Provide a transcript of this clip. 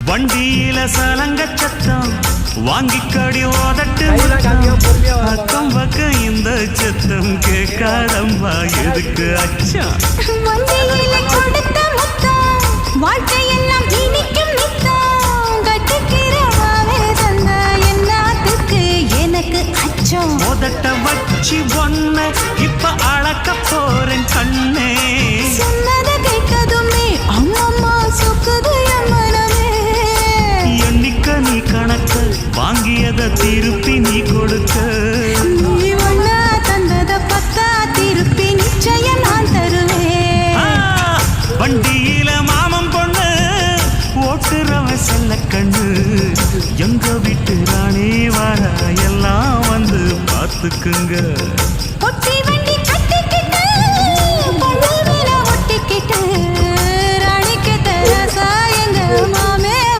வண்டியில சலங்க சத்தம் வாங்கிக்கடி ஓதட்டு அக்கம் பக்கம் இந்த சத்தம் கேட்காதம்மா எதுக்கு அச்சம் வண்டியில கொடுத்த முத்தம் வாழ்க்கையெல்லாம் இனிக்கும் நித்தம் கட்டுக்கிறவாவே தந்த எல்லாத்துக்கு எனக்கு அச்சம் ஓதட்ட வச்சு ஒன்ன இப்ப அளக்க போறேன் கண்ணே சொன்னதை கேட்டதுமே அம்மம்மா சொக்குது என் மனமே எண்ணிக்க நீ கணக்கு வாங்கியதை திருப்பி நீ கொடுக்க நீ ஒண்ணா தந்தத பத்தா திருப்பி நிச்சயம் நான் தருவேன் வண்டியில மாமன் பொண்ணு ஓட்டுறவன் செல்ல கண்ணு எங்க வீட்டு ராணி வர எல்லாம் வந்து பார்த்துக்குங்க ஒட்டி